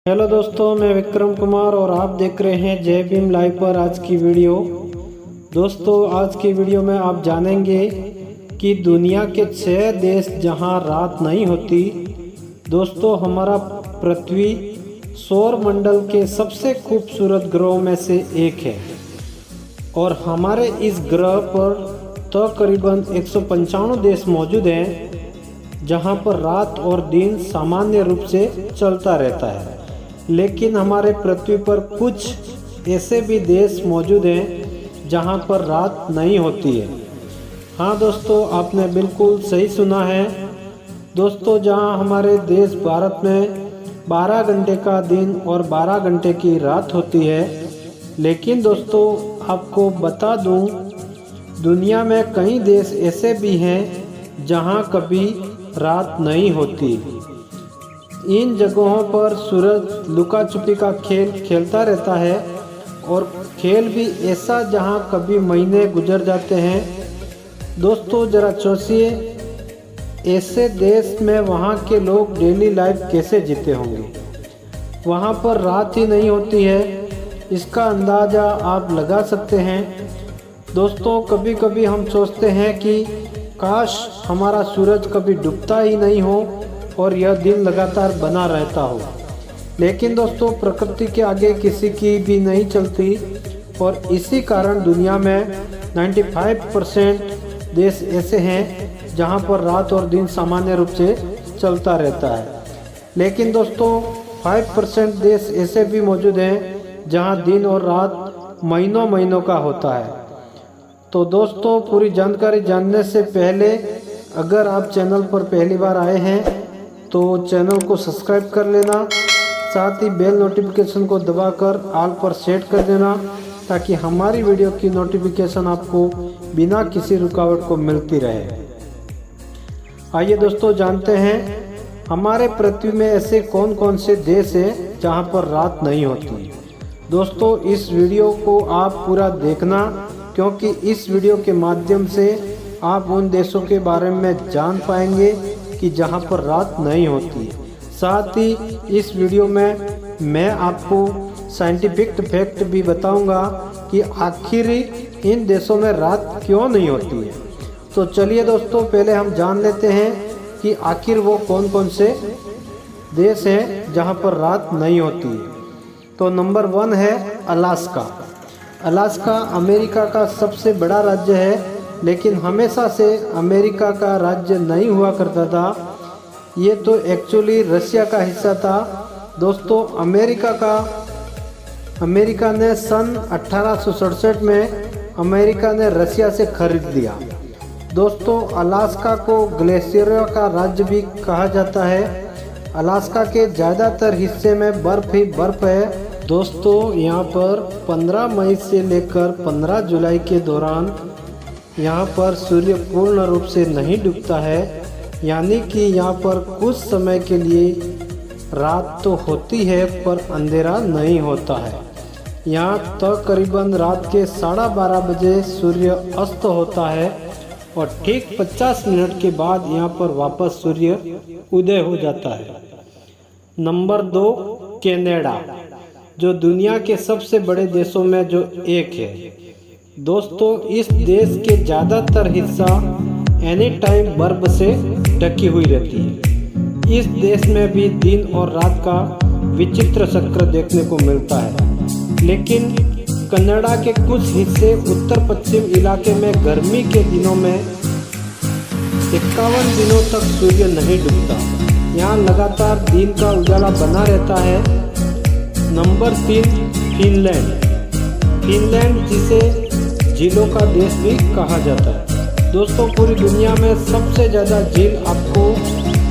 Hello दोस्तों, मैं विक्रम कुमार और आप देख रहे हैं जय भीम लाइव पर आज की वीडियो। दोस्तों, आज की वीडियो में आप जानेंगे कि दुनिया के 6 देश जहां रात नहीं होती। दोस्तों, हमारा पृथ्वी सौर मंडल के सबसे खूबसूरत ग्रहों में से एक है और हमारे इस ग्रह पर तकरीबन 195 देश मौजूद हैं जहां पर रात और दिन सामान्य रूप से चलता रहता है। लेकिन हमारे पृथ्वी पर कुछ ऐसे भी देश मौजूद हैं जहां पर रात नहीं होती है। हाँ दोस्तों, आपने बिल्कुल सही सुना है। दोस्तों, जहां हमारे देश भारत में 12 घंटे का दिन और 12 घंटे की रात होती है। लेकिन दोस्तों, आपको बता दूं, दुनिया में कई देश ऐसे भी हैं जहां कभी रात नहीं होती। इन जगहों पर सूरज लुका छुपी का खेल खेलता रहता है और खेल भी ऐसा जहां कभी महीने गुजर जाते हैं। दोस्तों, जरा सोचिए, ऐसे देश में वहां के लोग डेली लाइफ कैसे जीते होंगे। वहां पर रात ही नहीं होती है, इसका अंदाज़ा आप लगा सकते हैं। दोस्तों, कभी कभी हम सोचते हैं कि काश हमारा सूरज कभी डूबता ही नहीं हो और यह दिन लगातार बना रहता हो। लेकिन दोस्तों, प्रकृति के आगे किसी की भी नहीं चलती और इसी कारण दुनिया में 95% देश ऐसे हैं जहां पर रात और दिन सामान्य रूप से चलता रहता है। लेकिन दोस्तों, 5% देश ऐसे भी मौजूद हैं जहां दिन और रात महीनों महीनों का होता है। तो दोस्तों, पूरी जानकारी जानने से पहले अगर आप चैनल पर पहली बार आए हैं तो चैनल को सब्सक्राइब कर लेना, साथ ही बेल नोटिफिकेशन को दबाकर ऑल पर सेट कर देना ताकि हमारी वीडियो की नोटिफिकेशन आपको बिना किसी रुकावट को मिलती रहे। आइए दोस्तों, जानते हैं हमारे पृथ्वी में ऐसे कौन कौन से देश हैं जहां पर रात नहीं होती। दोस्तों, इस वीडियो को आप पूरा देखना क्योंकि इस वीडियो के माध्यम से आप उन देशों के बारे में जान पाएंगे कि जहां पर रात नहीं होती। साथ ही इस वीडियो में मैं आपको साइंटिफिक फैक्ट भी बताऊंगा कि आखिर इन देशों में रात क्यों नहीं होती है। तो चलिए दोस्तों, पहले हम जान लेते हैं कि आखिर वो कौन कौन से देश हैं जहां पर रात नहीं होती है। तो नंबर 1 है अलास्का। अलास्का अमेरिका का सबसे बड़ा राज्य है, लेकिन हमेशा से अमेरिका का राज्य नहीं हुआ करता था। ये तो एक्चुअली रशिया का हिस्सा था। दोस्तों, अमेरिका ने सन 1867 में अमेरिका ने रशिया से खरीद लिया। दोस्तों, अलास्का को ग्लेशियरों का राज्य भी कहा जाता है। अलास्का के ज़्यादातर हिस्से में बर्फ़ ही बर्फ़ है। दोस्तों, यहाँ पर 15 मई से लेकर 15 जुलाई के दौरान यहाँ पर सूर्य पूर्ण रूप से नहीं डूबता है, यानी कि यहाँ पर कुछ समय के लिए रात तो होती है पर अंधेरा नहीं होता है। यहाँ तकरीबन रात के 12:30 बजे सूर्य अस्त होता है और ठीक 50 मिनट के बाद यहाँ पर वापस सूर्य उदय हो जाता है। नंबर 2, कनाडा, जो दुनिया के सबसे बड़े देशों में जो एक है। दोस्तों, इस देश के ज़्यादातर हिस्सा एनी टाइम बर्फ से ढकी हुई रहती है। इस देश में भी दिन और रात का विचित्र चक्र देखने को मिलता है। लेकिन कनाडा के कुछ हिस्से उत्तर पश्चिम इलाके में गर्मी के दिनों में 51 दिनों तक सूर्य नहीं डूबता। यहाँ लगातार दिन का उजाला बना रहता है। Number 3, Finland. फिनलैंड जिसे झीलों का देश भी कहा जाता है। दोस्तों, पूरी दुनिया में सबसे ज़्यादा झील आपको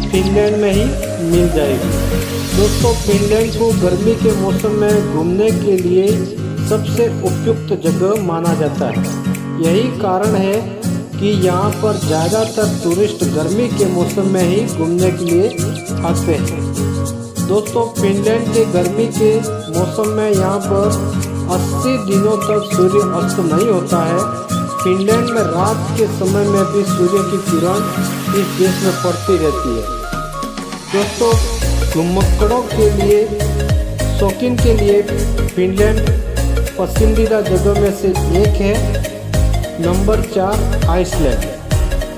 फिनलैंड में ही मिल जाएगी। दोस्तों, फिनलैंड को गर्मी के मौसम में घूमने के लिए सबसे उपयुक्त जगह माना जाता है। यही कारण है कि यहाँ पर ज़्यादातर टूरिस्ट गर्मी के मौसम में ही घूमने के लिए आते हैं। दोस्तों, फिनलैंड के गर्मी के मौसम में यहाँ पर 80 दिनों तक सूर्य अस्त नहीं होता है। फिनलैंड में रात के समय में भी सूर्य की किरण इस देश में पड़ती रहती है। दोस्तों, घुमक्कड़ों के लिए शौकीन के लिए फिनलैंड पसंदीदा जगह में से एक है। नंबर 4 आइसलैंड।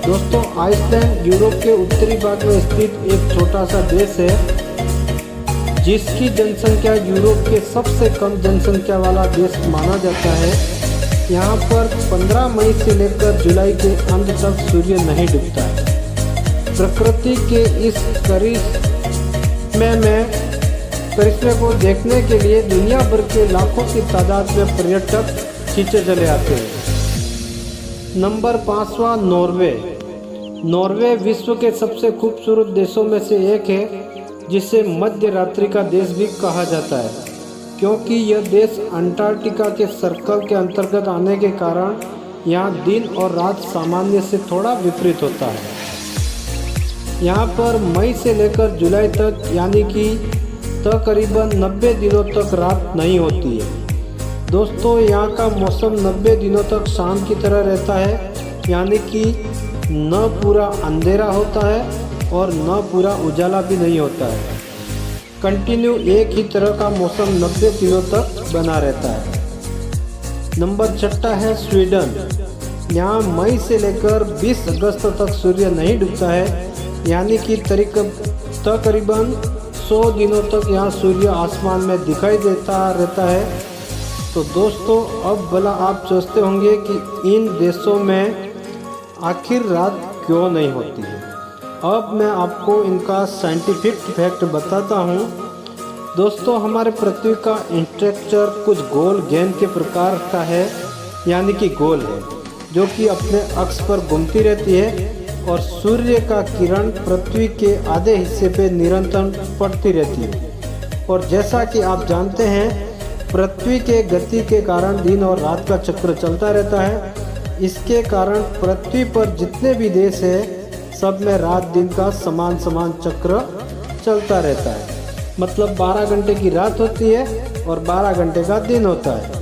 दोस्तों आइसलैंड यूरोप के उत्तरी भाग में स्थित एक छोटा सा देश है जिसकी जनसंख्या यूरोप के सबसे कम जनसंख्या वाला देश माना जाता है। यहाँ पर 15 मई से लेकर जुलाई के अंत तक सूर्य नहीं डूबता है। प्रकृति के इस करिश्मे को देखने के लिए दुनिया भर के लाखों की तादाद में पर्यटक खींचे चले आते हैं। नंबर 5वां नॉर्वे। नॉर्वे विश्व के सबसे खूबसूरत देशों में से एक है जिसे मध्य रात्रि का देश भी कहा जाता है, क्योंकि यह देश अंटार्कटिका के सर्कल के अंतर्गत आने के कारण यहाँ दिन और रात सामान्य से थोड़ा विपरीत होता है। यहाँ पर मई से लेकर जुलाई तक यानी कि तकरीबन 90 दिनों तक रात नहीं होती है। दोस्तों यहाँ का मौसम 90 दिनों तक शाम की तरह रहता है, यानी कि न पूरा अंधेरा होता है और न पूरा उजाला भी नहीं होता है। कंटिन्यू एक ही तरह का मौसम 90 दिनों तक बना रहता है। नंबर 6 है स्वीडन। यहाँ मई से लेकर 20 अगस्त तक सूर्य नहीं डूबता है, यानी कि तकरीबन 100 दिनों तक यहाँ सूर्य आसमान में दिखाई देता रहता है। तो दोस्तों अब भला आप सोचते होंगे कि इन देशों में आखिर रात क्यों नहीं होती है। अब मैं आपको इनका साइंटिफिक फैक्ट बताता हूँ। दोस्तों हमारे पृथ्वी का स्ट्रक्चर कुछ गोल गेंद के प्रकार का है, यानी कि गोल है, जो कि अपने अक्ष पर घूमती रहती है और सूर्य का किरण पृथ्वी के आधे हिस्से पे निरंतर पड़ती रहती है। और जैसा कि आप जानते हैं पृथ्वी के गति के कारण दिन और रात का चक्र चलता रहता है। इसके कारण पृथ्वी पर जितने भी देश हैं सब में रात दिन का समान चक्र चलता रहता है। मतलब 12 घंटे की रात होती है और 12 घंटे का दिन होता है।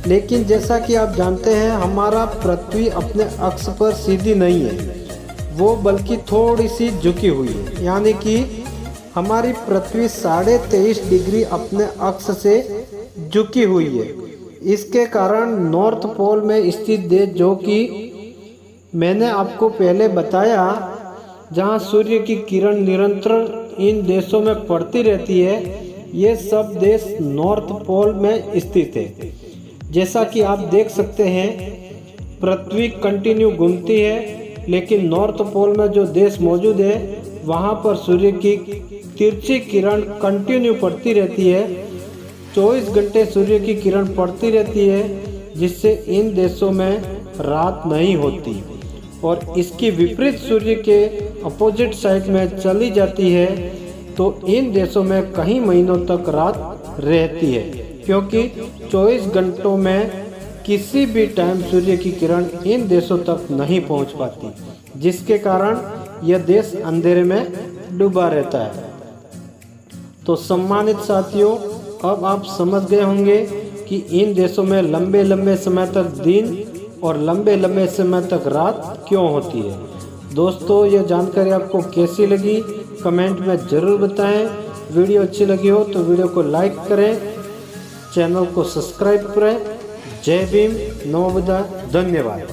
लेकिन जैसा कि आप जानते हैं हमारा पृथ्वी अपने अक्ष पर सीधी नहीं है, वो बल्कि थोड़ी सी झुकी हुई है, यानी कि हमारी पृथ्वी 23.5 डिग्री अपने अक्ष से झुकी हुई है। इसके कारण नॉर्थ पोल में स्थित देश, जो कि मैंने आपको पहले बताया, जहां सूर्य की किरण निरंतर इन देशों में पड़ती रहती है, ये सब देश नॉर्थ पोल में स्थित है। जैसा कि आप देख सकते हैं पृथ्वी कंटिन्यू घूमती है, लेकिन नॉर्थ पोल में जो देश मौजूद है वहां पर सूर्य की तिरछी किरण कंटिन्यू पड़ती रहती है। 24 घंटे सूर्य की किरण पड़ती रहती है, जिससे इन देशों में रात नहीं होती। और इसकी विपरीत सूर्य के अपोजिट साइड में चली जाती है तो इन देशों में कई महीनों तक रात रहती है, क्योंकि 24 घंटों में किसी भी टाइम सूर्य की किरण इन देशों तक नहीं पहुंच पाती, जिसके कारण यह देश अंधेरे में डूबा रहता है। तो सम्मानित साथियों, अब आप समझ गए होंगे कि इन देशों में लंबे लंबे समय तक दिन और लंबे लंबे समय तक रात क्यों होती है। दोस्तों ये जानकारी आपको कैसी लगी कमेंट में ज़रूर बताएं। वीडियो अच्छी लगी हो तो वीडियो को लाइक करें, चैनल को सब्सक्राइब करें। जय भीम, नमो बुद्धाय, धन्यवाद।